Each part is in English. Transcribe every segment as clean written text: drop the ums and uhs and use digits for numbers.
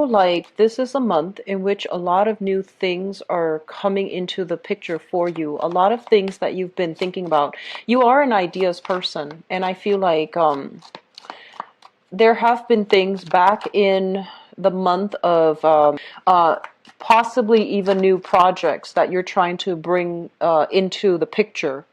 Like this is a month in which a lot of new things are coming into the picture for you. A lot of things that you've been thinking about. You are an ideas person, and I feel like there have been things back in the month of possibly even new projects that you're trying to bring into the picture.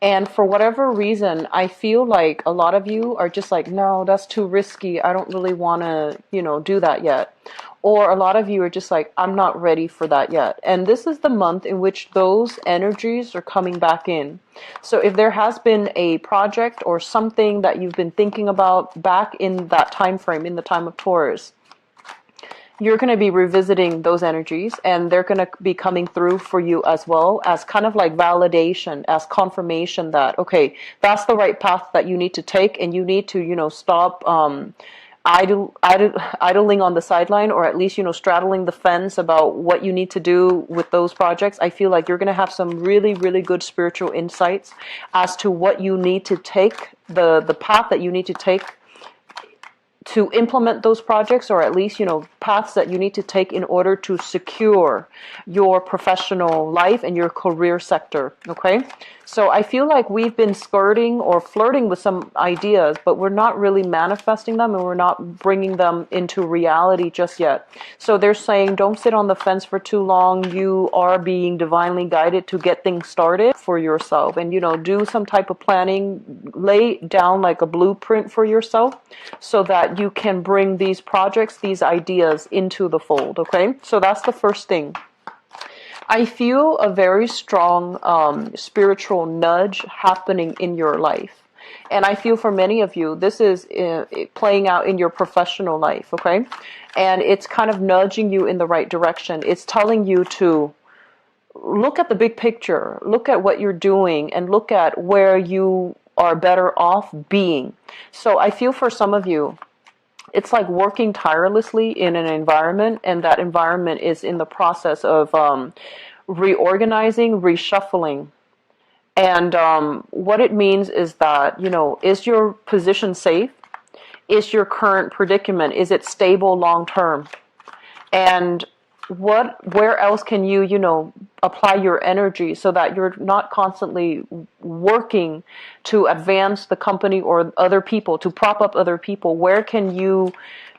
And for whatever reason, I feel like a lot of you are just like, no, that's too risky. I don't really want to, do that yet. Or a lot of you are just like, I'm not ready for that yet. And this is the month in which those energies are coming back in. So if there has been a project or something that you've been thinking about back in that time frame, in the time of Taurus, you're going to be revisiting those energies, and they're going to be coming through for you as well as kind of like validation, as confirmation that, okay, that's the right path that you need to take, and you need to, stop idling on the sideline, or at least, straddling the fence about what you need to do with those projects. I feel like you're going to have some really, really good spiritual insights as to what you need to take, the path that you need to take to implement those projects, or at least, paths that you need to take in order to secure your professional life and your career sector. Okay. So I feel like we've been skirting or flirting with some ideas, but we're not really manifesting them, and we're not bringing them into reality just yet. So they're saying, don't sit on the fence for too long. You are being divinely guided to get things started for yourself, and, do some type of planning, lay down like a blueprint for yourself so that you can bring these projects, these ideas into the fold. Okay. So that's the first thing. I feel a very strong spiritual nudge happening in your life. And I feel for many of you, this is playing out in your professional life, okay? And it's kind of nudging you in the right direction. It's telling you to look at the big picture, look at what you're doing, and look at where you are better off being. So I feel for some of you, it's like working tirelessly in an environment, and that environment is in the process of reorganizing, reshuffling. And what it means is that, is your position safe? Is your current predicament, is it stable long term? And where else can you, apply your energy so that you're not constantly working to advance the company or other people, to prop up other people? Where can you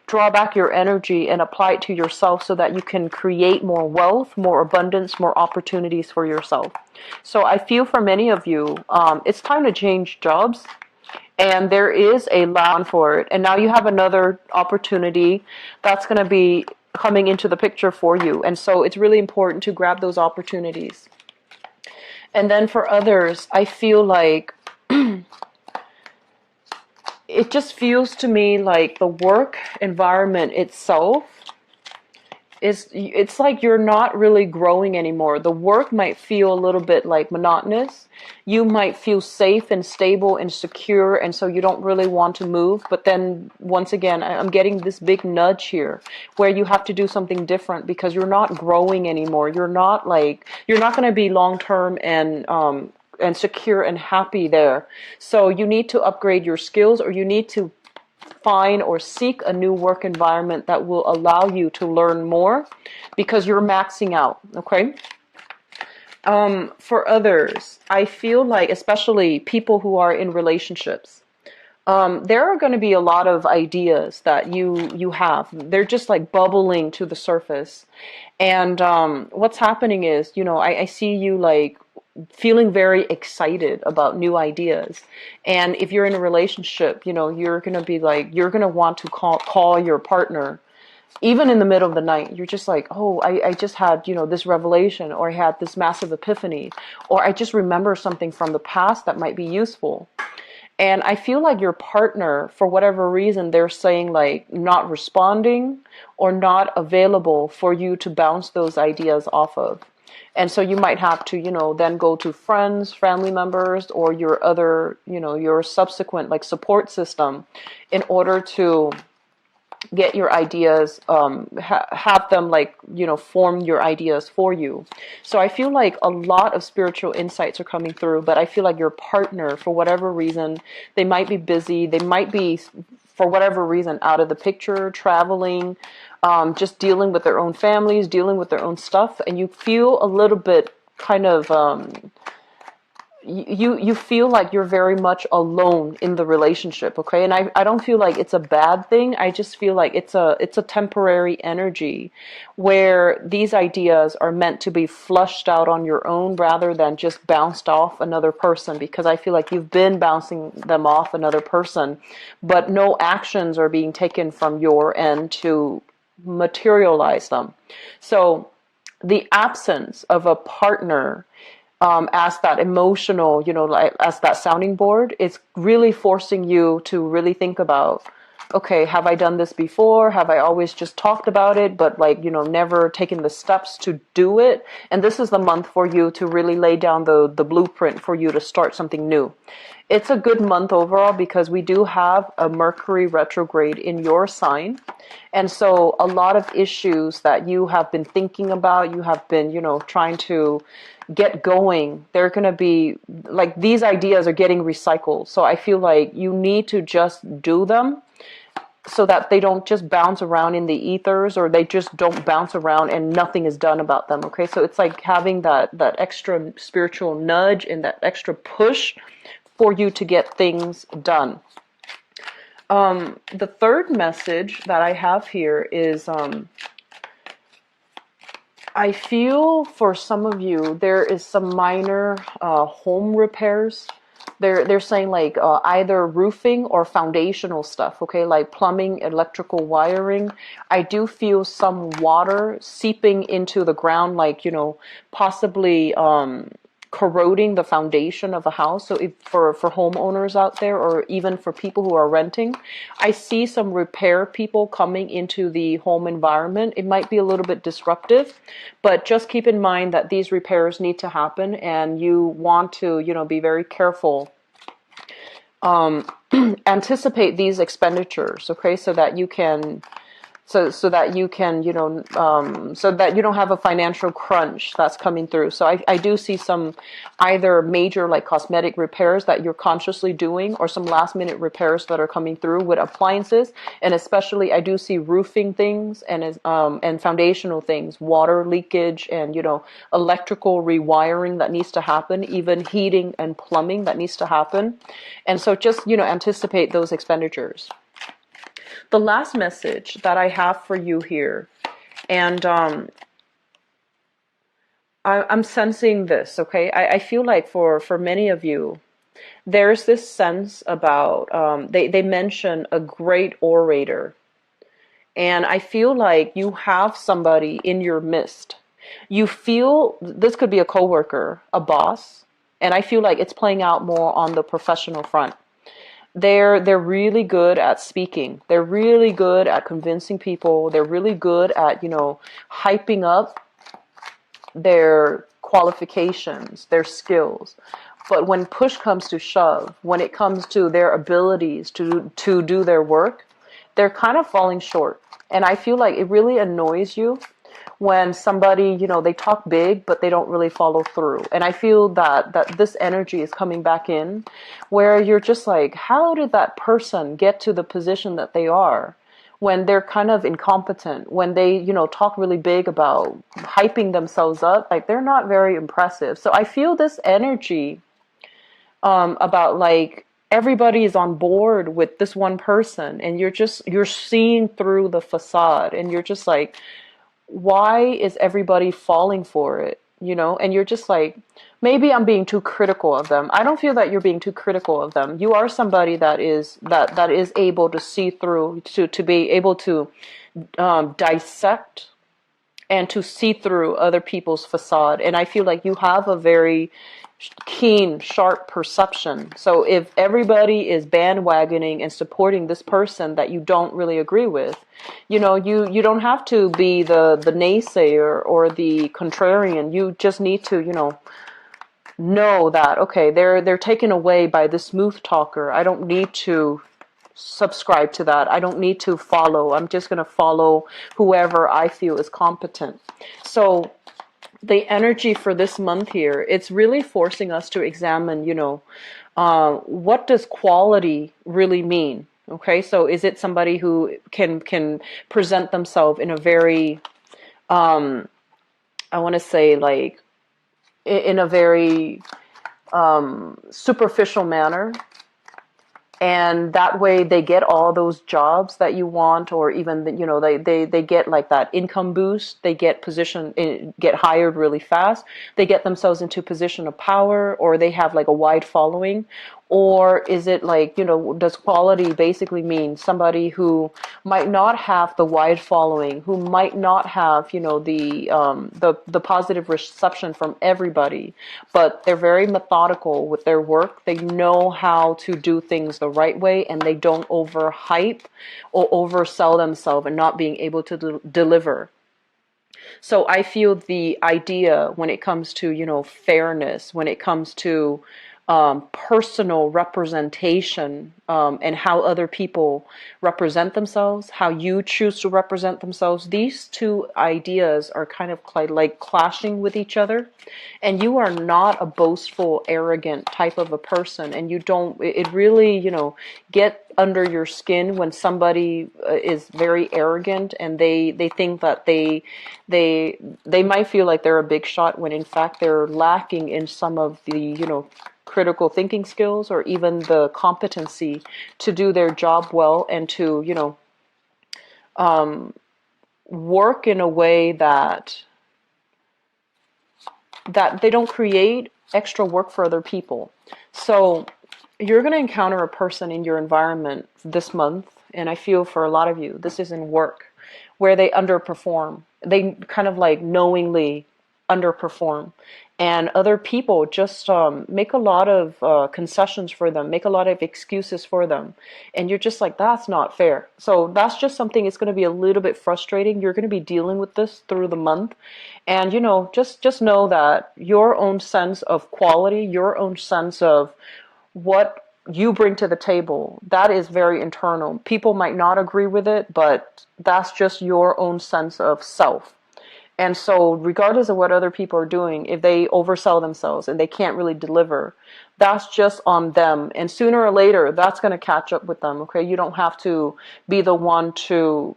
draw back your energy and apply it to yourself so that you can create more wealth, more abundance, more opportunities for yourself? So I feel for many of you, it's time to change jobs. And there is a lot for it. And now you have another opportunity that's going to be coming into the picture for you. And so it's really important to grab those opportunities. And then for others, I feel like it just feels to me like the work environment itself it's like you're not really growing anymore. The work might feel a little bit like monotonous. You might feel safe and stable and secure, and so you don't really want to move. But then once again, I'm getting this big nudge here where you have to do something different because you're not growing anymore. You're not going to be long term and secure and happy there. So you need to upgrade your skills, or you need to find or seek a new work environment that will allow you to learn more because you're maxing out. Okay. For others, I feel like, especially people who are in relationships, there are going to be a lot of ideas that you have. They're just like bubbling to the surface. And what's happening is, I see you like feeling very excited about new ideas. And if you're in a relationship, you're going to be like, you're going to want to call your partner even in the middle of the night. You're just like, oh, I just had, this revelation, or I had this massive epiphany, or I just remember something from the past that might be useful. And I feel like your partner, for whatever reason, they're saying like not responding or not available for you to bounce those ideas off of. And so you might have to, then go to friends, family members, or your other, your subsequent like support system in order to get your ideas, have them like, form your ideas for you. So I feel like a lot of spiritual insights are coming through, but I feel like your partner, for whatever reason, they might be busy. They might be for whatever reason, out of the picture, traveling, just dealing with their own families, dealing with their own stuff, and you feel a little bit kind of you feel like you're very much alone in the relationship, okay? And I don't feel like it's a bad thing. I just feel like it's a temporary energy where these ideas are meant to be flushed out on your own rather than just bounced off another person, because I feel like you've been bouncing them off another person, but no actions are being taken from your end to materialize them. So the absence of a partner, as that emotional, like as that sounding board, it's really forcing you to really think about, okay, have I done this before? Have I always just talked about it, but like, never taken the steps to do it? And this is the month for you to really lay down the blueprint for you to start something new. It's a good month overall because we do have a Mercury retrograde in your sign. And so a lot of issues that you have been thinking about, you have been, trying to get going, they're going to be like, these ideas are getting recycled. So I feel like you need to just do them so that they don't just bounce around in the ethers, or they just don't bounce around and nothing is done about them. Okay. So it's like having that extra spiritual nudge and that extra push for you to get things done. The third message that I have here is, I feel for some of you, there is some minor home repairs. They're saying like either roofing or foundational stuff, okay, like plumbing, electrical wiring. I do feel some water seeping into the ground, like, possibly corroding the foundation of a house. So if for homeowners out there, or even for people who are renting, I see some repair people coming into the home environment. It might be a little bit disruptive, but just keep in mind that these repairs need to happen, and you want to, be very careful. Anticipate these expenditures, okay, so that you can so that you can, so that you don't have a financial crunch that's coming through. So I do see some either major like cosmetic repairs that you're consciously doing, or some last minute repairs that are coming through with appliances. And especially I do see roofing things and foundational things, water leakage and, electrical rewiring that needs to happen, even heating and plumbing that needs to happen. And so just, anticipate those expenditures. The last message that I have for you here, and I'm sensing this, okay? I feel like for many of you, there's this sense about, they mention a great orator. And I feel like you have somebody in your midst. You feel, this could be a coworker, a boss, and I feel like it's playing out more on the professional front. They're really good at speaking. They're really good at convincing people. They're really good at, hyping up their qualifications, their skills. But when push comes to shove, when it comes to their abilities to do their work, they're kind of falling short. And I feel like it really annoys you when somebody, they talk big, but they don't really follow through. And I feel that this energy is coming back in, where you're just like, how did that person get to the position that they are when they're kind of incompetent, when they, talk really big about hyping themselves up, like they're not very impressive. So I feel this energy about like, everybody is on board with this one person, and you're seeing through the facade, and you're just like, why is everybody falling for it? And you're just like, maybe I'm being too critical of them. I don't feel that you're being too critical of them. You are somebody that is able to see through, to be able to dissect and to see through other people's facade. And I feel like you have a very keen, sharp perception. So if everybody is bandwagoning and supporting this person that you don't really agree with, you don't have to be the naysayer or the contrarian. You just need to, know that, okay, they're taken away by this smooth talker. I don't need to subscribe to that. I don't need to follow. I'm just going to follow whoever I feel is competent. So the energy for this month here, it's really forcing us to examine, what does quality really mean? Okay, so is it somebody who can present themselves in a very, I want to say, like, in a very superficial manner, and that way they get all those jobs that you want, or even they get like that income boost, they get get hired really fast, they get themselves into a position of power, or they have like a wide following? Or is it like, does quality basically mean somebody who might not have the wide following, who might not have, the positive reception from everybody, but they're very methodical with their work. They know how to do things the right way, and they don't overhype or oversell themselves and not being able to deliver. So I feel the idea when it comes to, fairness, when it comes to personal representation, and how other people represent themselves, how you choose to represent themselves, these two ideas are kind of like clashing with each other. And you are not a boastful, arrogant type of a person, and you don't, it really, get under your skin when somebody is very arrogant, and they think that they might feel like they're a big shot, when in fact they're lacking in some of the, critical thinking skills, or even the competency to do their job well, and to, work in a way that they don't create extra work for other people. So you're going to encounter a person in your environment this month, and I feel for a lot of you, this is in work, where they underperform. They kind of like knowingly underperform. And other people just make a lot of concessions for them, make a lot of excuses for them. And you're just like, that's not fair. So that's just something, it's going to be a little bit frustrating. You're going to be dealing with this through the month. And, just know that your own sense of quality, your own sense of what you bring to the table, that is very internal. People might not agree with it, but that's just your own sense of self. And so regardless of what other people are doing, if they oversell themselves and they can't really deliver, that's just on them. And sooner or later, that's going to catch up with them, okay? You don't have to be the one to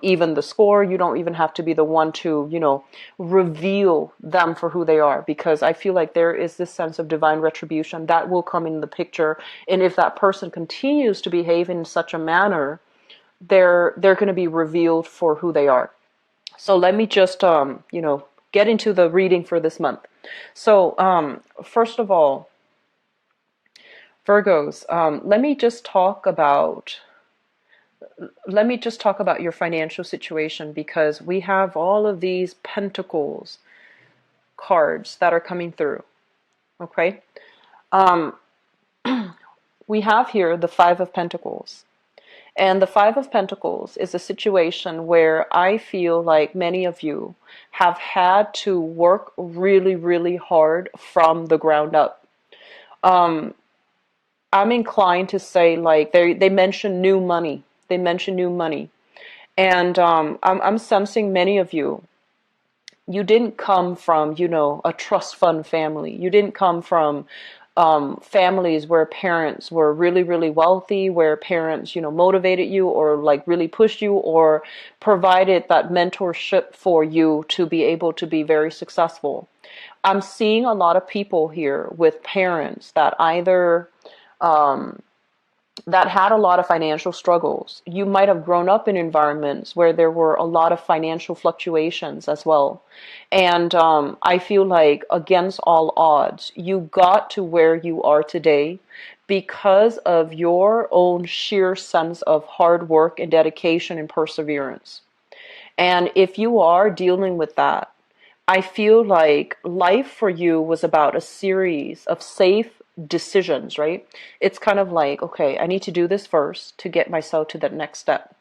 even the score. You don't even have to be the one to, reveal them for who they are, because I feel like there is this sense of divine retribution that will come in the picture. And if that person continues to behave in such a manner, they're going to be revealed for who they are. So let me just, get into the reading for this month. So, first of all, Virgos, let me just talk about your financial situation, because we have all of these pentacles cards that are coming through. Okay. We have here the Five of Pentacles. And the Five of Pentacles is a situation where I feel like many of you have had to work really, really hard from the ground up. I'm inclined to say, like, they mention new money. They mention new money. And I'm sensing many of you didn't come from, a trust fund family. You didn't come from families where parents were really, really wealthy, where parents, motivated you, or like really pushed you, or provided that mentorship for you to be able to be very successful. I'm seeing a lot of people here with parents that either that had a lot of financial struggles. You might have grown up in environments where there were a lot of financial fluctuations as well. And I feel like against all odds, you got to where you are today because of your own sheer sense of hard work and dedication and perseverance. And if you are dealing with that, I feel like life for you was about a series of safe decisions, right? It's kind of like, okay, I need to do this first to get myself to that next step.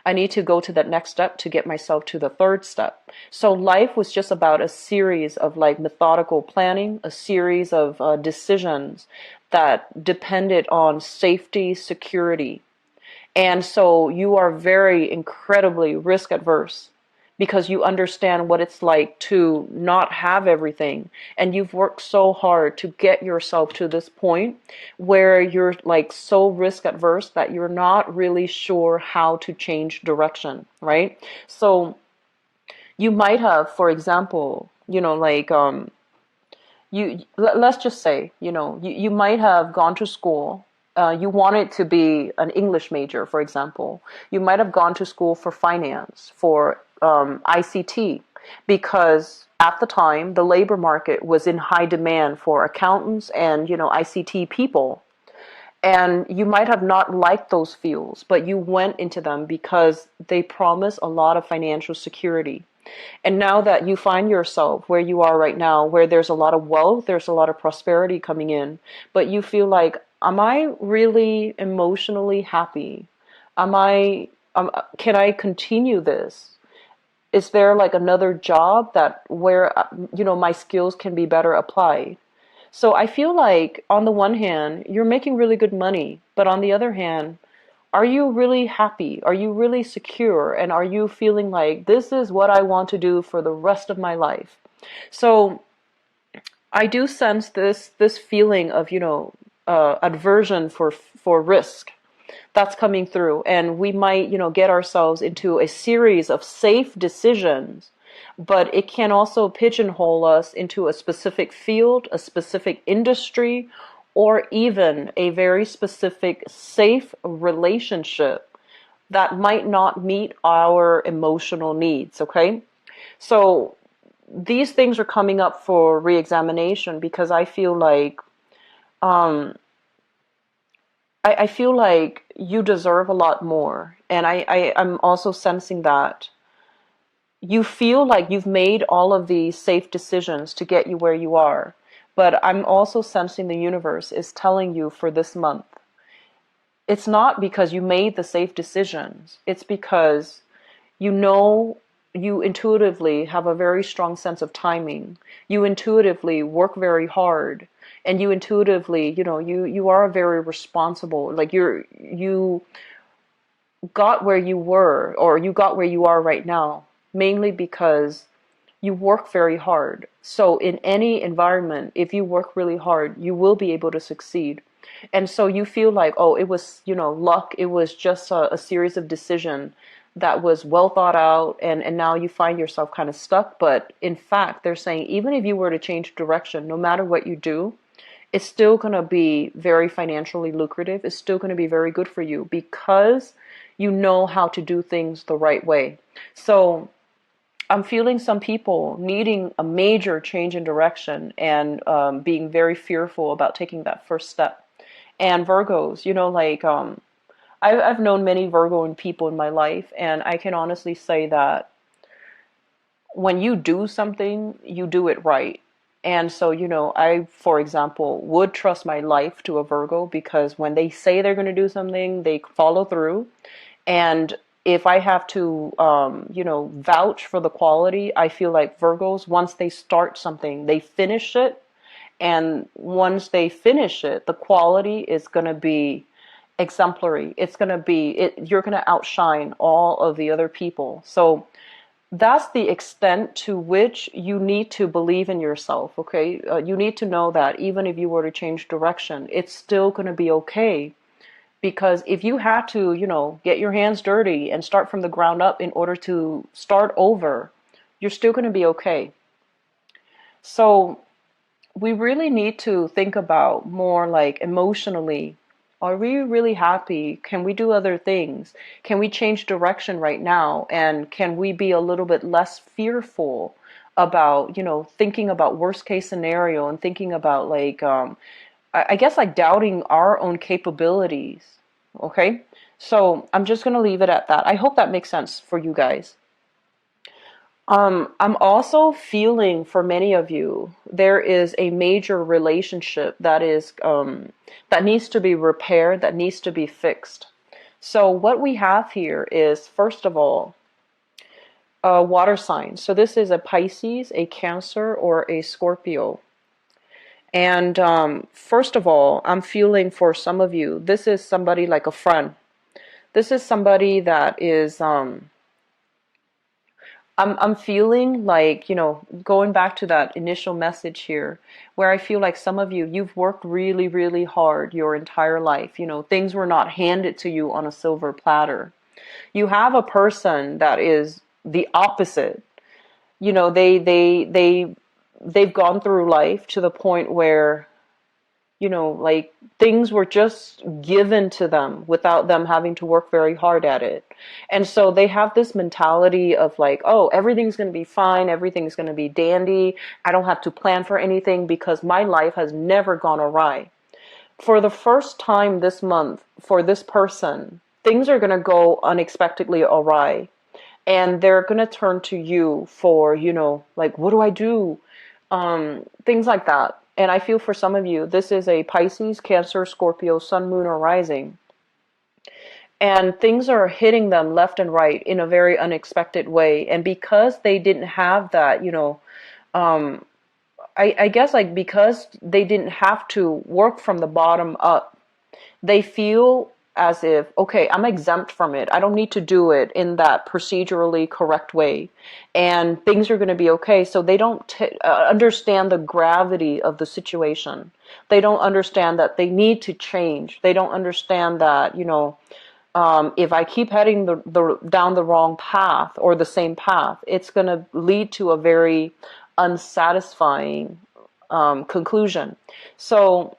I need to go to that next step to get myself to the third step. So life was just about a series of like methodical planning, a series of decisions that depended on safety, security. And so you are very incredibly risk adverse. because you understand what it's like to not have everything, and you've worked so hard to get yourself to this point where you're like so risk adverse that you're not really sure how to change direction, right? So you might have, for example, let's just say, you might have gone to school. You wanted to be an English major, for example. You might have gone to school for finance, for ICT, because at the time the labor market was in high demand for accountants and ICT people. And you might have not liked those fields, but you went into them because they promise a lot of financial security. And now that you find yourself where you are right now, where there's a lot of wealth, there's a lot of prosperity coming in, but you feel like, am I really emotionally happy? Am I, can I continue this? Is there like another job that where, my skills can be better applied? So I feel like on the one hand, you're making really good money, but on the other hand, are you really happy? Are you really secure? And are you feeling like this is what I want to do for the rest of my life? So I do sense this feeling of aversion for risk that's coming through, and we might get ourselves into a series of safe decisions, but it can also pigeonhole us into a specific field, a specific industry, or even a very specific safe relationship that might not meet our emotional needs, okay? So these things are coming up for re-examination because I feel like I feel like you deserve a lot more. And I'm also sensing that you feel like you've made all of these safe decisions to get you where you are. But I'm also sensing the universe is telling you for this month, it's not because you made the safe decisions. It's because you intuitively have a very strong sense of timing. You intuitively work very hard, and you intuitively, you are very responsible. Like you got where you were, or you got where you are right now, mainly because you work very hard. So in any environment, if you work really hard, you will be able to succeed. And so you feel like, oh, it was, luck. It was just a series of decisions that was well thought out. And now you find yourself kind of stuck. But in fact, they're saying, even if you were to change direction, no matter what you do, it's still going to be very financially lucrative. It's still going to be very good for you because you know how to do things the right way. So I'm feeling some people needing a major change in direction and being very fearful about taking that first step. And Virgos, I've known many Virgo people in my life, and I can honestly say that when you do something, you do it right. And so, I, for example, would trust my life to a Virgo because when they say they're going to do something, they follow through. And if I have to, vouch for the quality, I feel like Virgos, once they start something, they finish it. And once they finish it, the quality is going to be exemplary. It's going to be, you're going to outshine all of the other people. So that's the extent to which you need to believe in yourself, okay? You need to know that even if you were to change direction, it's still going to be okay. Because if you had to, get your hands dirty and start from the ground up in order to start over, you're still going to be okay. So we really need to think about more like emotionally, are we really happy? Can we do other things? Can we change direction right now? And can we be a little bit less fearful about, thinking about worst case scenario and thinking about like, I guess like doubting our own capabilities. Okay. So I'm just going to leave it at that. I hope that makes sense for you guys. I'm also feeling for many of you, there is a major relationship that is, that needs to be repaired, that needs to be fixed. So what we have here is, first of all, water signs. So this is a Pisces, a Cancer, or a Scorpio. And first of all, I'm feeling for some of you, this is somebody like a friend. This is somebody that is, I'm feeling like, going back to that initial message here, where I feel like some of you, you've worked really, really hard your entire life. Things were not handed to you on a silver platter. You have a person that is the opposite. They've gone through life to the point where, like things were just given to them without them having to work very hard at it. And so they have this mentality of like, oh, everything's going to be fine. Everything's going to be dandy. I don't have to plan for anything because my life has never gone awry. For the first time this month, for this person, things are going to go unexpectedly awry. And they're going to turn to you for, like, what do I do? Things like that. And I feel for some of you, this is a Pisces, Cancer, Scorpio, Sun, Moon, or Rising. And things are hitting them left and right in a very unexpected way. And because they didn't have that, I guess like because they didn't have to work from the bottom up, they feel as if, okay, I'm exempt from it. I don't need to do it in that procedurally correct way. And things are going to be okay. So they don't understand the gravity of the situation. They don't understand that they need to change. They don't understand that, if I keep heading down the wrong path or the same path, it's going to lead to a very unsatisfying conclusion. So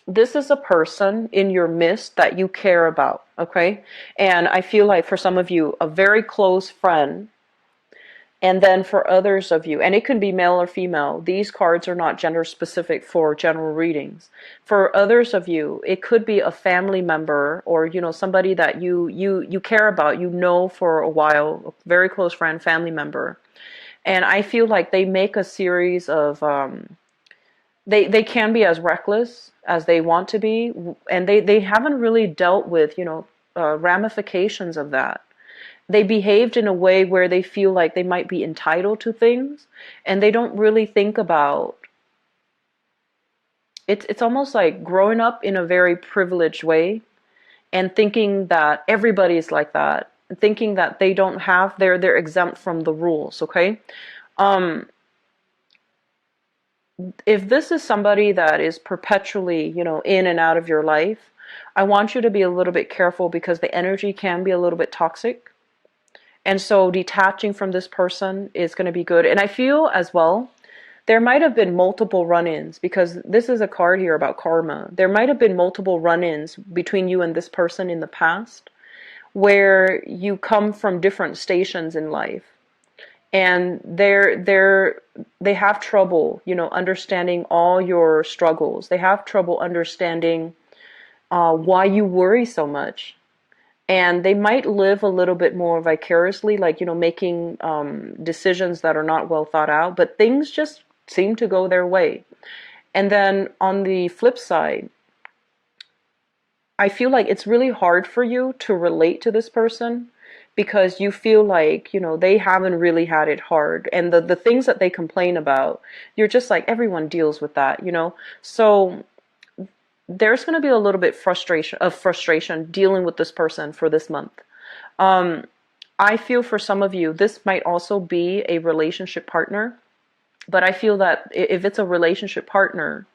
this is a person in your midst that you care about, okay? And I feel like for some of you, a very close friend, and then for others of you, and it can be male or female, these cards are not gender specific for general readings. For others of you, it could be a family member or, somebody that you care about, for a while, a very close friend, family member. And I feel like they make a series of, they can be as reckless as they want to be, and they haven't really dealt with, ramifications of that. They behaved in a way where they feel like they might be entitled to things, and they don't really think about it's almost like growing up in a very privileged way and thinking that everybody is like that, thinking that they don't have they're exempt from the rules, okay? If this is somebody that is perpetually, in and out of your life, I want you to be a little bit careful because the energy can be a little bit toxic. And so detaching from this person is going to be good. And I feel as well, there might have been multiple run-ins because this is a card here about karma. There might have been multiple run-ins between you and this person in the past where you come from different stations in life. And they have trouble, understanding all your struggles. They have trouble understanding why you worry so much. And they might live a little bit more vicariously, like, making decisions that are not well thought out, but things just seem to go their way. And then on the flip side, I feel like it's really hard for you to relate to this person because you feel like, they haven't really had it hard. And the things that they complain about, you're just like, everyone deals with that, So there's going to be a little bit frustration dealing with this person for this month. I feel for some of you, this might also be a relationship partner, but I feel that if it's a relationship partner,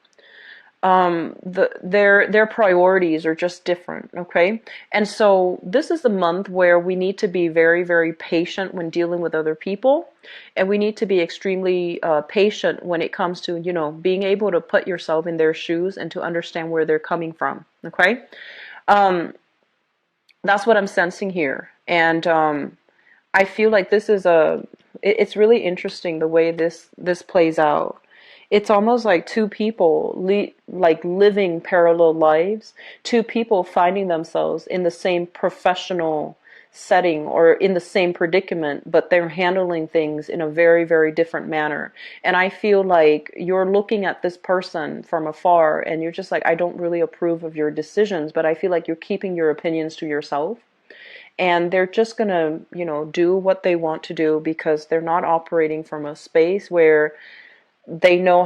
their priorities are just different, okay? And so this is the month where we need to be very, very patient when dealing with other people, and we need to be extremely patient when it comes to, being able to put yourself in their shoes and to understand where they're coming from, okay? That's what I'm sensing here. And I feel like this is it's really interesting the way this plays out. It's almost like two people living parallel lives, two people finding themselves in the same professional setting or in the same predicament, but they're handling things in a very, very different manner. And I feel like you're looking at this person from afar and you're just like, I don't really approve of your decisions, but I feel like you're keeping your opinions to yourself. And they're just going to, do what they want to do because they're not operating from a space where they know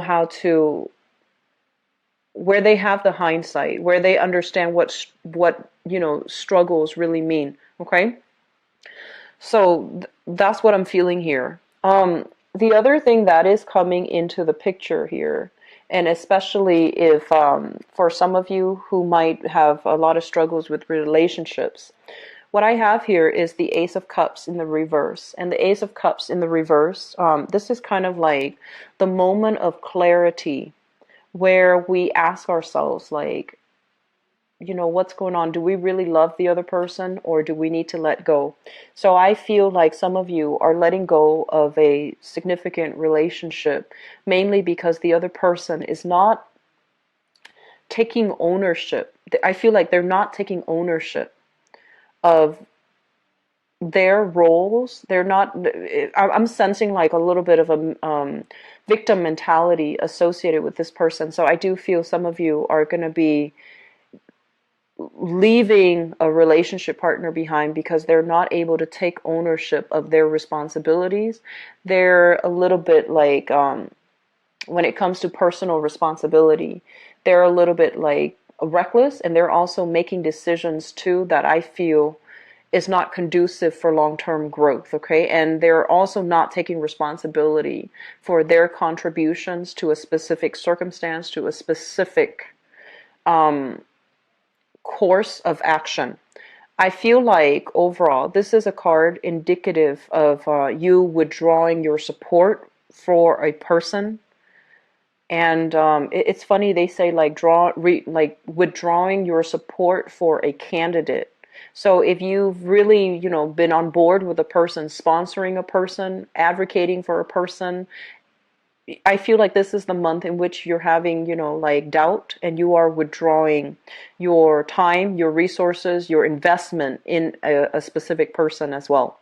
where they have the hindsight, where they understand what struggles really mean, okay? So that's what I'm feeling here. The other thing that is coming into the picture here, and especially if for some of you who might have a lot of struggles with relationships, what I have here is the Ace of Cups in the reverse. And the Ace of Cups in the reverse, this is kind of like the moment of clarity where we ask ourselves, like, what's going on? Do we really love the other person, or do we need to let go? So I feel like some of you are letting go of a significant relationship, mainly because the other person is not taking ownership. I feel like they're not taking ownership of their roles. They're not, I'm sensing like a little bit of a victim mentality associated with this person. So I do feel some of you are going to be leaving a relationship partner behind because they're not able to take ownership of their responsibilities. They're a little bit like, when it comes to personal responsibility, they're a little bit like reckless, and they're also making decisions too that I feel is not conducive for long-term growth, okay? And they're also not taking responsibility for their contributions to a specific circumstance, to a specific course of action. I feel like overall, this is a card indicative of you withdrawing your support for a person. And it's funny, they say like like withdrawing your support for a candidate. So if you've really, been on board with a person, sponsoring a person, advocating for a person, I feel like this is the month in which you're having, like doubt, and you are withdrawing your time, your resources, your investment in a specific person as well.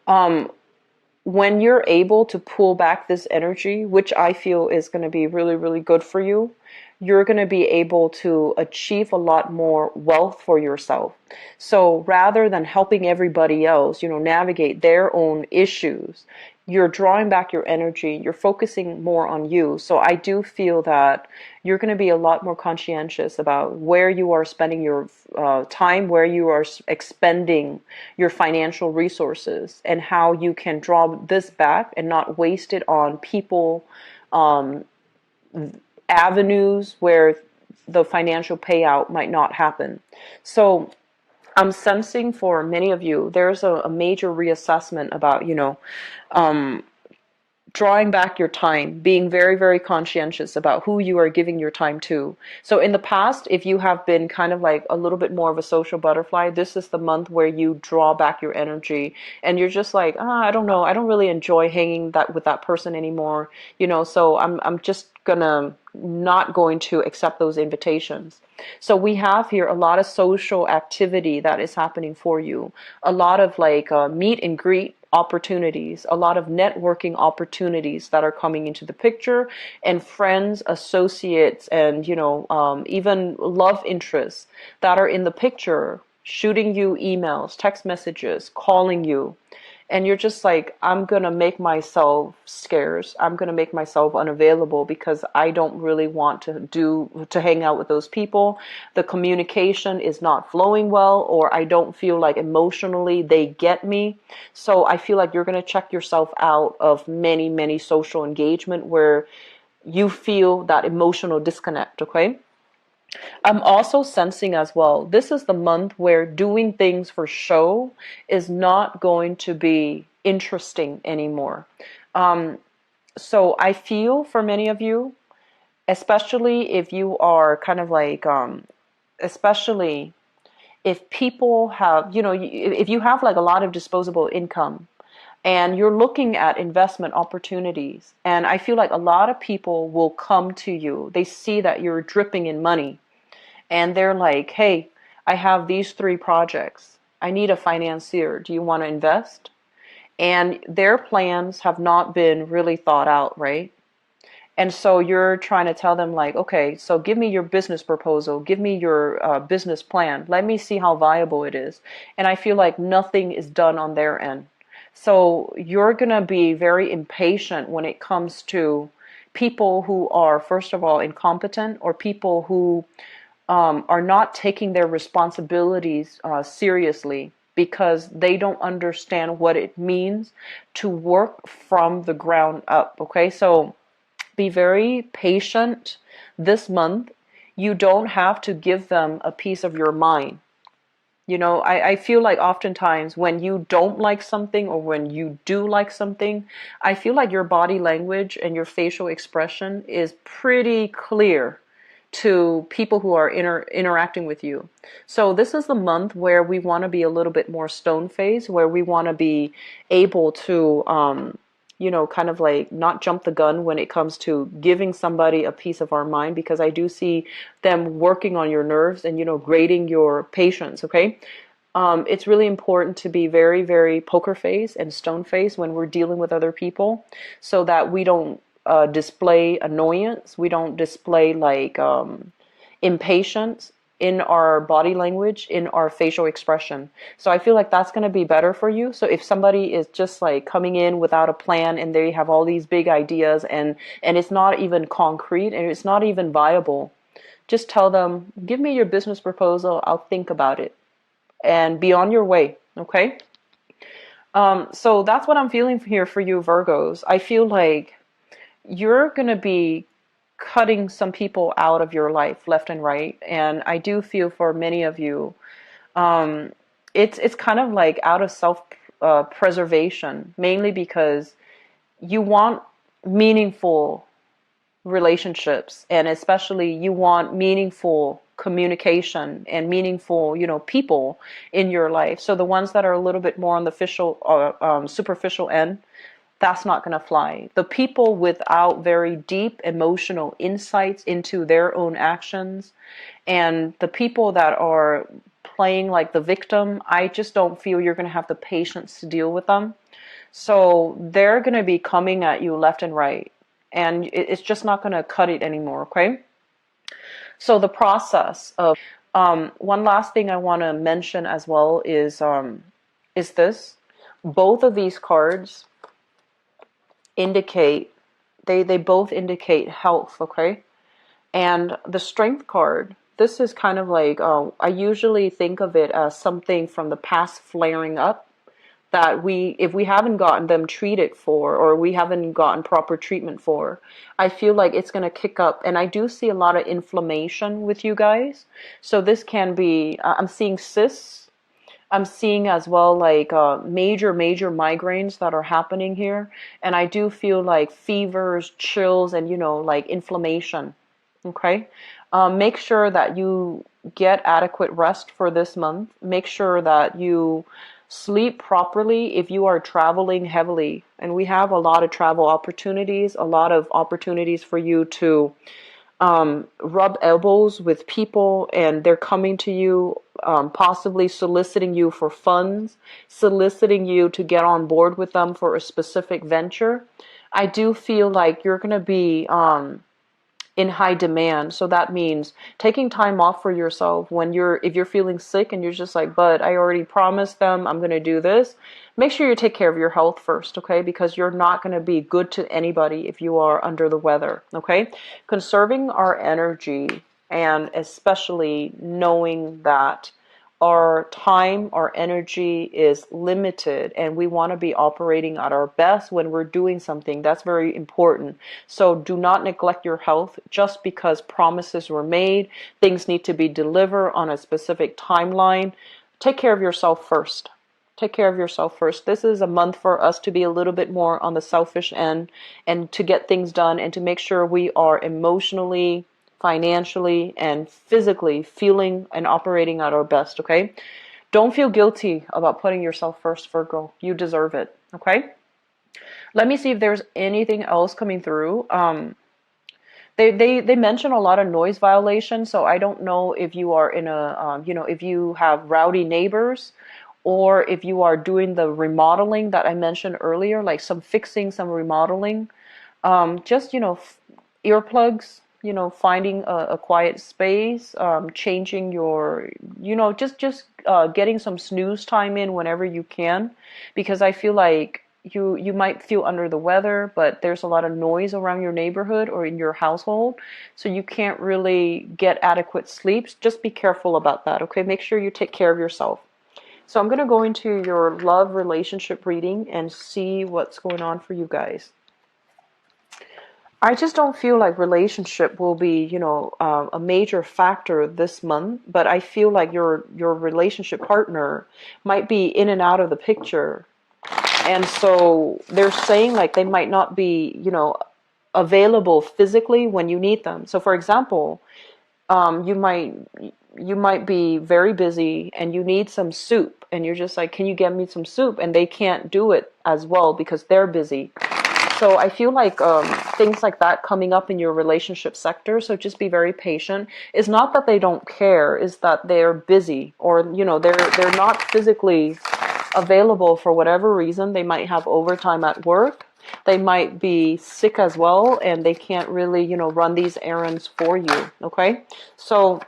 When you're able to pull back this energy, which I feel is going to be really, really good for you, you're going to be able to achieve a lot more wealth for yourself. So rather than helping everybody else, navigate their own issues, you're drawing back your energy, you're focusing more on you. So I do feel that you're going to be a lot more conscientious about where you are spending your time, where you are expending your financial resources, and how you can draw this back and not waste it on people, avenues where the financial payout might not happen. So I'm sensing for many of you, there's a major reassessment about, drawing back your time, being very, very conscientious about who you are giving your time to. So in the past, if you have been kind of like a little bit more of a social butterfly, this is the month where you draw back your energy, and you're just like, I don't know, I don't really enjoy hanging that with that person anymore, so I'm just gonna not going to accept those invitations. So we have here a lot of social activity that is happening for you, a lot of like meet and greet opportunities, a lot of networking opportunities that are coming into the picture, and friends, associates, and even love interests that are in the picture, shooting you emails, text messages, calling you. And you're just like, I'm going to make myself scarce. I'm going to make myself unavailable because I don't really want to hang out with those people. The communication is not flowing well, or I don't feel like emotionally they get me. So I feel like you're going to check yourself out of many, many social engagement where you feel that emotional disconnect, okay? I'm also sensing as well, this is the month where doing things for show is not going to be interesting anymore. So I feel for many of you, especially if you are kind of like, especially if people have, if you have like a lot of disposable income, and you're looking at investment opportunities, and I feel like a lot of people will come to you. They see that you're dripping in money, and they're like, hey, I have these 3 projects. I need a financier. Do you want to invest? And their plans have not been really thought out, right? And so you're trying to tell them like, okay, so give me your business proposal. Give me your business plan. Let me see how viable it is. And I feel like nothing is done on their end. So you're going to be very impatient when it comes to people who are, first of all, incompetent, or people who are not taking their responsibilities seriously. because they don't understand what it means to work from the ground up. Okay, so be very patient this month. You don't have to give them a piece of your mind. You know, I feel like oftentimes when you don't like something or when you do like something, I feel like your body language and your facial expression is pretty clear to people who are interacting with you. So this is the month where we want to be a little bit more stone faced, where we want to be able to you know, kind of like not jump the gun when it comes to giving somebody a piece of our mind, because I do see them working on your nerves and, you know, grading your patience, okay? It's really important to be very, very poker face and stone face when we're dealing with other people, so that we don't display annoyance, we don't display like impatience in our body language, in our facial expression. So I feel like that's going to be better for you. So if somebody is just like coming in without a plan and they have all these big ideas and it's not even concrete and it's not even viable, just tell them, give me your business proposal, I'll think about it, and be on your way, okay? So that's what I'm feeling here for you, Virgos. I feel like you're going to be cutting some people out of your life left and right. And I do feel for many of you, it's kind of like out of self preservation, mainly because you want meaningful relationships, and especially you want meaningful communication and meaningful, you know, people in your life. So the ones that are a little bit more on the superficial end, that's not going to fly. The people without very deep emotional insights into their own actions, and the people that are playing like the victim, I just don't feel you're going to have the patience to deal with them. So they're going to be coming at you left and right, and it's just not going to cut it anymore, okay? So the process of one last thing I want to mention as well is this. Both of these cards indicate, they both indicate health, okay? And the strength card, this is kind of like, I usually think of it as something from the past flaring up, that if we haven't gotten them treated for, or we haven't gotten proper treatment for, I feel like it's going to kick up. And I do see a lot of inflammation with you guys. So this can be, I'm seeing cysts. I'm seeing as well like major migraines that are happening here. And I do feel like fevers, chills, and, you know, like inflammation. Okay? Make sure that you get adequate rest for this month. Make sure that you sleep properly if you are traveling heavily. And we have a lot of travel opportunities, a lot of opportunities for you to rub elbows with people, and they're coming to you, possibly soliciting you for funds, soliciting you to get on board with them for a specific venture. I do feel like you're going to be in high demand. So that means taking time off for yourself when if you're feeling sick and you're just like, but I already promised them I'm going to do this. Make sure you take care of your health first, okay? Because you're not going to be good to anybody if you are under the weather, okay? Conserving our energy, and especially knowing that our time, our energy is limited, and we want to be operating at our best when we're doing something. That's very important. So do not neglect your health just because promises were made. Things need to be delivered on a specific timeline. Take care of yourself first. Take care of yourself first. This is a month for us to be a little bit more on the selfish end and to get things done and to make sure we are emotionally, financially, and physically feeling and operating at our best, okay? Don't feel guilty about putting yourself first, Virgo. You deserve it, okay? Let me see if there's anything else coming through. They mention a lot of noise violation, so I don't know if you are in a, you know, if you have rowdy neighbors, or if you are doing the remodeling that I mentioned earlier, like some fixing, some remodeling. Just, you know, earplugs, you know, finding a quiet space, changing your, you know, just getting some snooze time in whenever you can, because I feel like you might feel under the weather, but there's a lot of noise around your neighborhood or in your household, so you can't really get adequate sleep. Just be careful about that, okay? Make sure you take care of yourself. So I'm going to go into your love relationship reading and see what's going on for you guys. I just don't feel like relationship will be, a major factor this month, but I feel like your relationship partner might be in and out of the picture. And so they're saying like they might not be, available physically when you need them. So for example, you might be very busy and you need some soup and you're just like, can you get me some soup? And they can't do it as well because they're busy. So I feel like things like that coming up in your relationship sector. So just be very patient. It's not that they don't care, it's that they're busy, or they're not physically available for whatever reason. They might have overtime at work. They might be sick as well, and they can't really, run these errands for you. Okay, so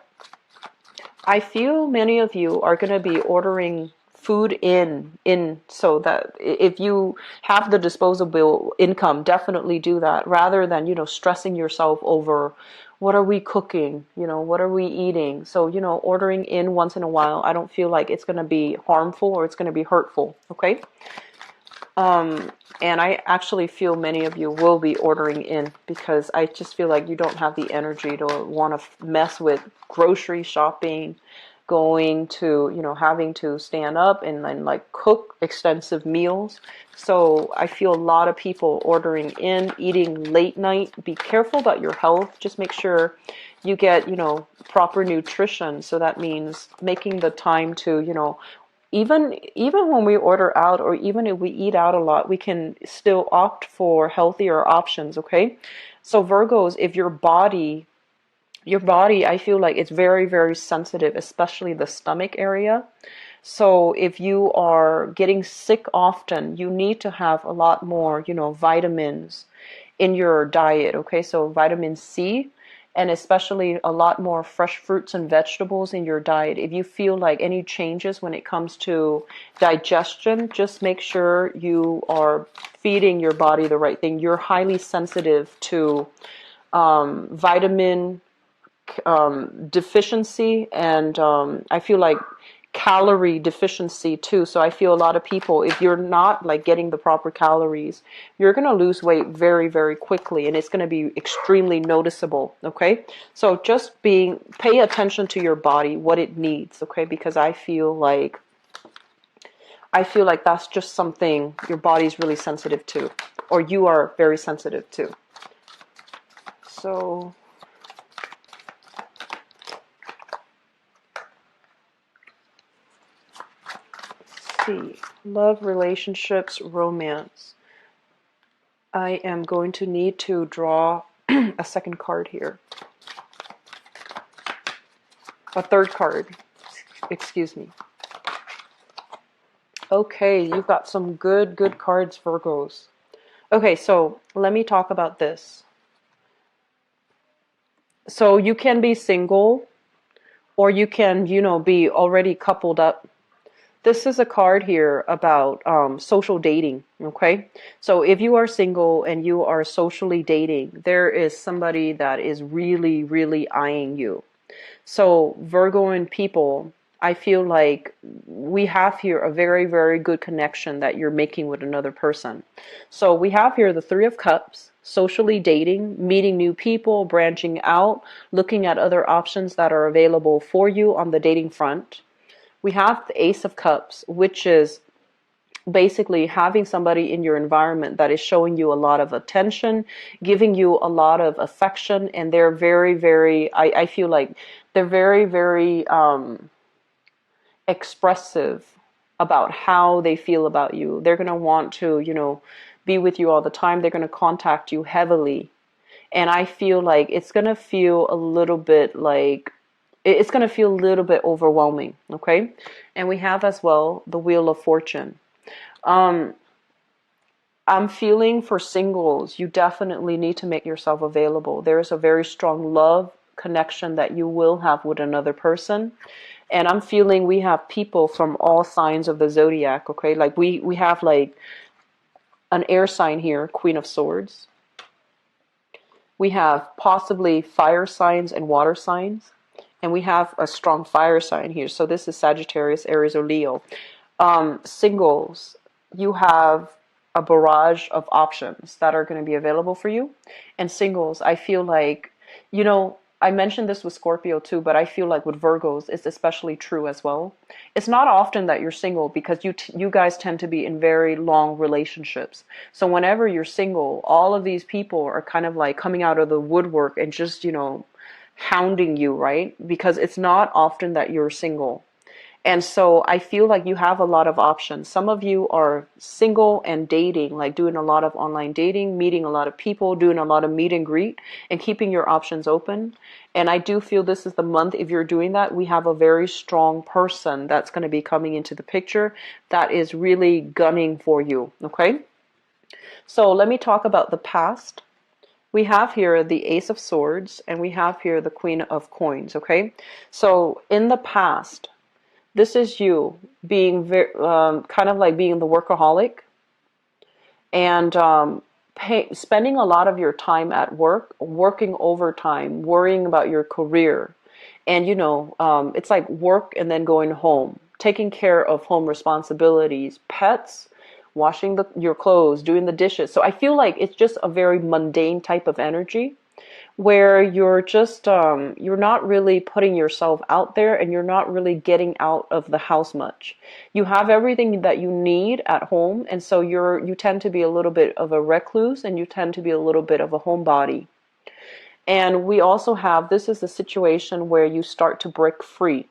I feel many of you are going to be ordering food in so that if you have the disposable income, definitely do that rather than, stressing yourself over what are we cooking, what are we eating. So, ordering in once in a while, I don't feel like it's going to be harmful or it's going to be hurtful. Okay. And I actually feel many of you will be ordering in because I just feel like you don't have the energy to want to mess with grocery shopping, going to, having to stand up and then like cook extensive meals. So I feel a lot of people ordering in, eating late night. Be careful about your health. Just make sure you get, proper nutrition. So that means making the time to, even when we order out, or even if we eat out a lot, we can still opt for healthier options. Okay, so Virgos, if your body, I feel like it's very, very sensitive, especially the stomach area. So if you are getting sick often, you need to have a lot more, vitamins in your diet. Okay, so vitamin C, and especially a lot more fresh fruits and vegetables in your diet. If you feel like any changes when it comes to digestion, just make sure you are feeding your body the right thing. You're highly sensitive to vitamin deficiency, and I feel like calorie deficiency too. So I feel a lot of people, if you're not like getting the proper calories, you're going to lose weight very, very quickly, and it's going to be extremely noticeable. Okay, so just pay attention to your body, what it needs. Okay, because I feel like that's just something your body's really sensitive to, or you are very sensitive to. So love, relationships, romance. I am going to need to draw a second card here. A third card. Excuse me. Okay, you've got some good cards, Virgos. Okay, so let me talk about this. So you can be single, or you can, be already coupled up. This is a card here about social dating, okay? So if you are single and you are socially dating, there is somebody that is really, really eyeing you. So Virgoan people, I feel like we have here a very, very good connection that you're making with another person. So we have here the Three of Cups, socially dating, meeting new people, branching out, looking at other options that are available for you on the dating front. We have the Ace of Cups, which is basically having somebody in your environment that is showing you a lot of attention, giving you a lot of affection, and they're very, very, I feel like they're very, very expressive about how they feel about you. They're going to want to, be with you all the time. They're going to contact you heavily. And I feel like it's going to feel a little bit like, it's going to feel a little bit overwhelming, okay? And we have as well the Wheel of Fortune. I'm feeling for singles, you definitely need to make yourself available. There is a very strong love connection that you will have with another person. And I'm feeling we have people from all signs of the zodiac, okay? Like we have like an air sign here, Queen of Swords. We have possibly fire signs and water signs. And we have a strong fire sign here. So this is Sagittarius, Aries, or Leo. Singles, you have a barrage of options that are going to be available for you. And singles, I feel like, I mentioned this with Scorpio too, but I feel like with Virgos, it's especially true as well. It's not often that you're single because you guys tend to be in very long relationships. So whenever you're single, all of these people are kind of like coming out of the woodwork and just, hounding you, right? Because it's not often that you're single. And so I feel like you have a lot of options. Some of you are single and dating, like doing a lot of online dating, meeting a lot of people, doing a lot of meet and greet, and keeping your options open. And I do feel this is the month, if you're doing that, we have a very strong person that's going to be coming into the picture that is really gunning for you, okay? So let me talk about the past. We have here the Ace of Swords, and we have here the Queen of Coins, okay? So in the past, this is you being very, kind of like being the workaholic and spending a lot of your time at work, working overtime, worrying about your career. And, it's like work and then going home, taking care of home responsibilities, pets, washing your clothes, doing the dishes. So I feel like it's just a very mundane type of energy where you're just you're not really putting yourself out there, and you're not really getting out of the house much. You have everything that you need at home, and so you tend to be a little bit of a recluse, and you tend to be a little bit of a homebody. And we also have, this is the situation where you start to break free.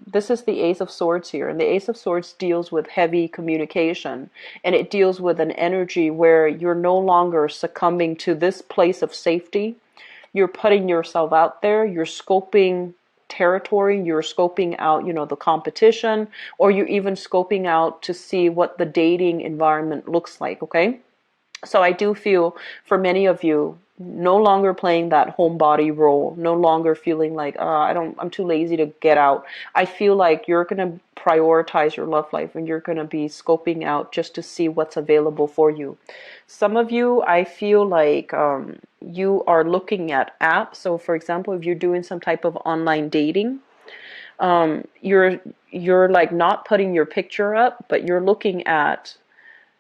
This is the Ace of Swords here, and the Ace of Swords deals with heavy communication, and it deals with an energy where you're no longer succumbing to this place of safety. You're putting yourself out there, you're scoping territory, you're scoping out, the competition, or you're even scoping out to see what the dating environment looks like, okay? So I do feel for many of you, no longer playing that homebody role, no longer feeling like, I'm too lazy to get out. I feel like you're going to prioritize your love life, and you're going to be scoping out just to see what's available for you. Some of you, I feel like you are looking at apps. So for example, if you're doing some type of online dating, you're like not putting your picture up, but you're looking at,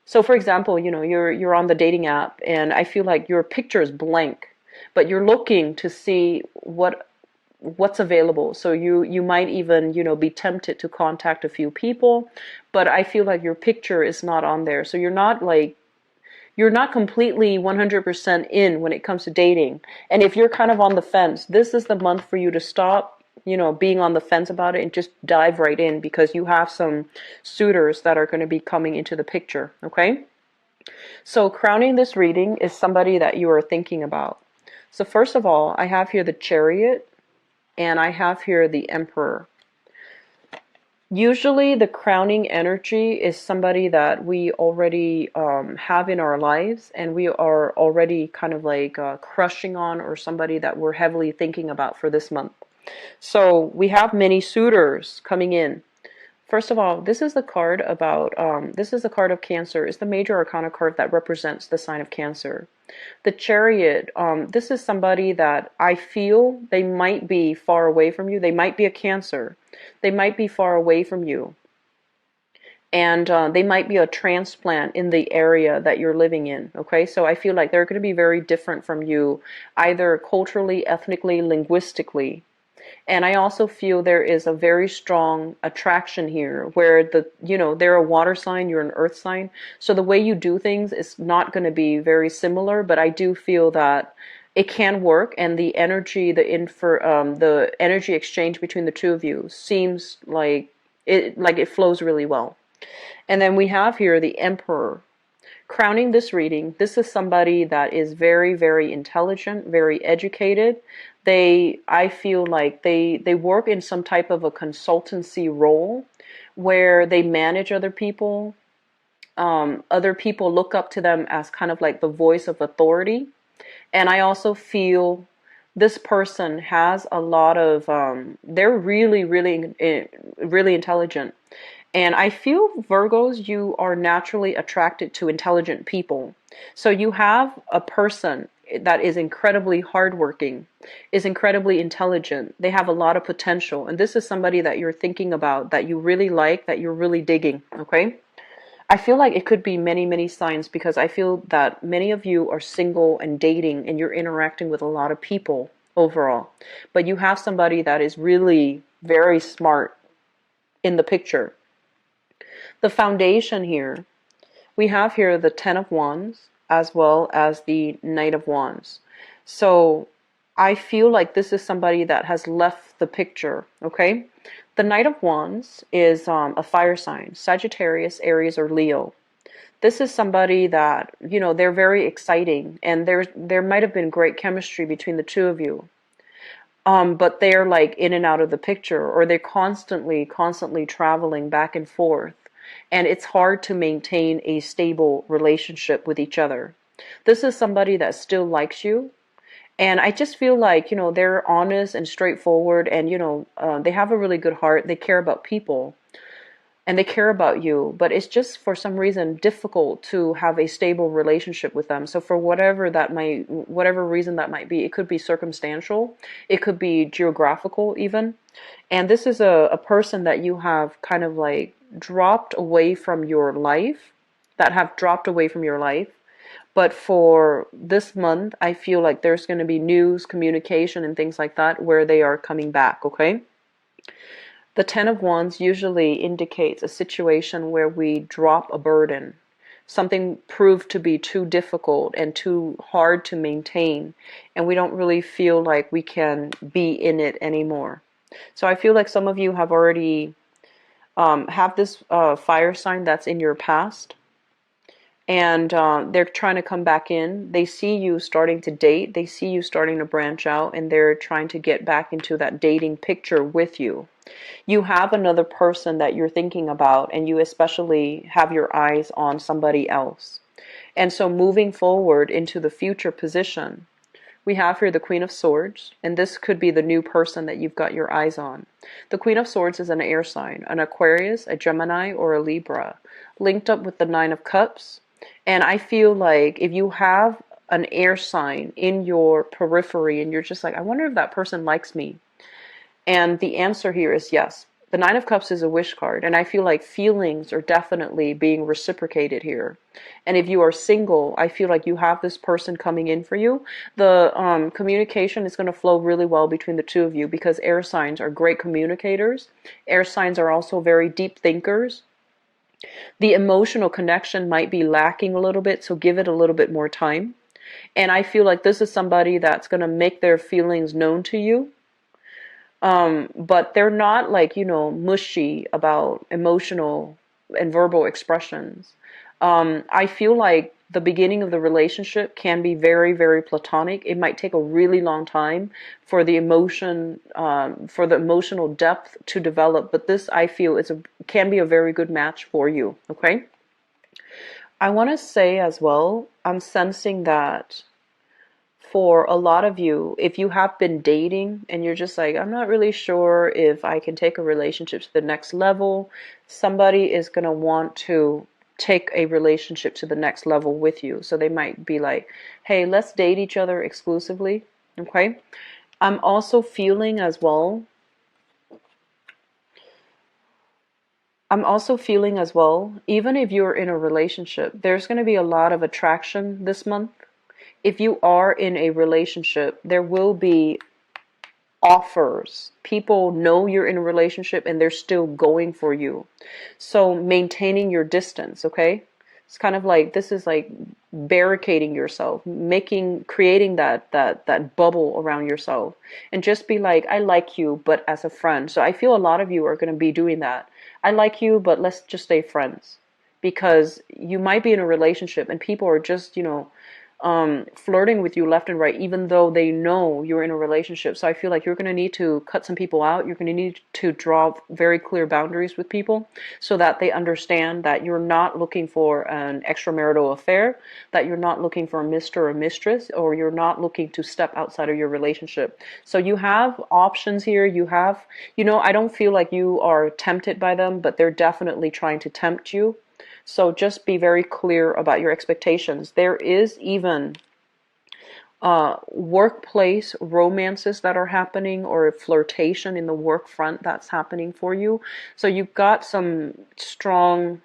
so for example, you're on the dating app, and I feel like your picture is blank, but you're looking to see what's available. So you might even, be tempted to contact a few people, but I feel like your picture is not on there. So you're not completely 100% in when it comes to dating. And if you're kind of on the fence, this is the month for you to stop being on the fence about it and just dive right in, because you have some suitors that are going to be coming into the picture, okay? So crowning this reading is somebody that you are thinking about. So first of all, I have here the Chariot, and I have here the Emperor. Usually the crowning energy is somebody that we already have in our lives, and we are already kind of like crushing on, or somebody that we're heavily thinking about for this month. So we have many suitors coming in. First of all, this is the card about, this is the card of Cancer. It's the major arcana card that represents the sign of Cancer. The Chariot, this is somebody that I feel they might be far away from you. They might be a Cancer. They might be far away from you. And they might be a transplant in the area that you're living in, okay? So I feel like they're going to be very different from you, either culturally, ethnically, linguistically. And I also feel there is a very strong attraction here where they're a water sign, you're an earth sign. So the way you do things is not going to be very similar, but I do feel that it can work, and the energy, the energy exchange between the two of you seems like it flows really well. And then we have here the Emperor. Crowning this reading, this is somebody that is very, very intelligent, very educated. I feel like they work in some type of a consultancy role where they manage other people. Other people look up to them as kind of like the voice of authority. And I also feel this person has a lot of, they're really, really, really intelligent. And I feel, Virgos, you are naturally attracted to intelligent people. So you have a person that is incredibly hardworking, is incredibly intelligent. They have a lot of potential. And this is somebody that you're thinking about, that you really like, that you're really digging, okay? I feel like it could be many, many signs, because I feel that many of you are single and dating and you're interacting with a lot of people overall. But you have somebody that is really very smart in the picture. The foundation here, we have here the Ten of Wands as well as the Knight of Wands. So I feel like this is somebody that has left the picture, okay? The Knight of Wands is a fire sign, Sagittarius, Aries, or Leo. This is somebody that, you know, they're very exciting, and there might have been great chemistry between the two of you. But they're like in and out of the picture, or they're constantly traveling back and forth. And it's hard to maintain a stable relationship with each other. This is somebody that still likes you. And I just feel like, you know, they're honest and straightforward, and, you know, they have a really good heart. They care about people and they care about you, but it's just for some reason difficult to have a stable relationship with them. So for whatever reason that might be, it could be circumstantial, it could be geographical even. And this is a person that you have kind of like dropped away from your life, that have dropped away from your life. But for this month, I feel like there's going to be news, communication, and things like that where they are coming back, okay? The Ten of Wands usually indicates a situation where we drop a burden. Something proved to be too difficult and too hard to maintain, and we don't really feel like we can be in it anymore. So I feel like some of you have already have this fire sign that's in your past, and they're trying to come back in. They see you starting to date, they see you starting to branch out, and they're trying to get back into that dating picture with you. You have another person that you're thinking about, and you especially have your eyes on somebody else. And so moving forward into the future position, we have here the Queen of Swords, and this could be the new person that you've got your eyes on. The Queen of Swords is an air sign, an Aquarius, a Gemini, or a Libra, linked up with the Nine of Cups. And I feel like if you have an air sign in your periphery and you're just like, I wonder if that person likes me. And the answer here is yes. The Nine of Cups is a wish card, and I feel like feelings are definitely being reciprocated here. And if you are single, I feel like you have this person coming in for you. The communication is going to flow really well between the two of you, because air signs are great communicators. Air signs are also very deep thinkers. The emotional connection might be lacking a little bit, so give it a little bit more time. And I feel like this is somebody that's going to make their feelings known to you. But they're not like, you know, mushy about emotional and verbal expressions. I feel like the beginning of the relationship can be very, very platonic. It might take a really long time for the emotional depth to develop. But this, I feel, can be a very good match for you. Okay. I want to say as well, I'm sensing that for a lot of you, if you have been dating and you're just like, I'm not really sure if I can take a relationship to the next level, somebody is going to want to take a relationship to the next level with you. So they might be like, hey, let's date each other exclusively. Okay. I'm also feeling as well, even if you're in a relationship, there's going to be a lot of attraction this month. If you are in a relationship, there will be offers. People know you're in a relationship and they're still going for you. So maintaining your distance, okay? It's kind of like, this is like barricading yourself, creating that bubble around yourself, and just be like, I like you, but as a friend. So I feel a lot of you are going to be doing that. I like you, but let's just stay friends, because you might be in a relationship and people are just, you know, flirting with you left and right, even though they know you're in a relationship. So I feel like you're going to need to cut some people out. You're going to need to draw very clear boundaries with people so that they understand that you're not looking for an extramarital affair, that you're not looking for a Mr. or mistress, or you're not looking to step outside of your relationship. So you have options here. You have, you know, I don't feel like you are tempted by them, but they're definitely trying to tempt you. So just be very clear about your expectations. There is even workplace romances that are happening, or flirtation in the work front that's happening for you. So you've got some strong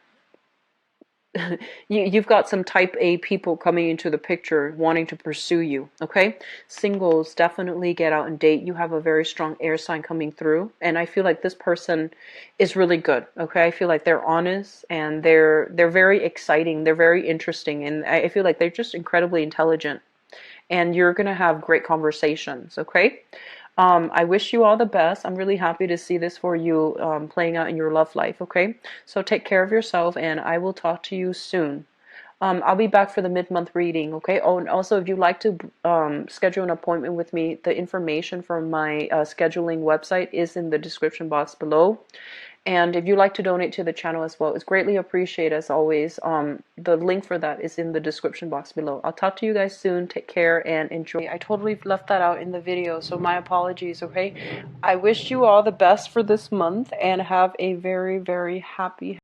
you've got some type A people coming into the picture wanting to pursue you, okay? Singles, definitely get out and date. You have a very strong air sign coming through, and I feel like this person is really good, okay? I feel like they're honest, and they're very exciting, they're very interesting, and I feel like they're just incredibly intelligent, and you're going to have great conversations, okay? I wish you all the best. I'm really happy to see this for you playing out in your love life, okay? So take care of yourself, and I will talk to you soon. I'll be back for the mid-month reading, okay? Oh, and also, if you'd like to schedule an appointment with me, the information from my scheduling website is in the description box below. And if you'd like to donate to the channel as well, it's greatly appreciated as always. The link for that is in the description box below. I'll talk to you guys soon. Take care and enjoy. I totally left that out in the video, so my apologies, okay? I wish you all the best for this month and have a very, very happy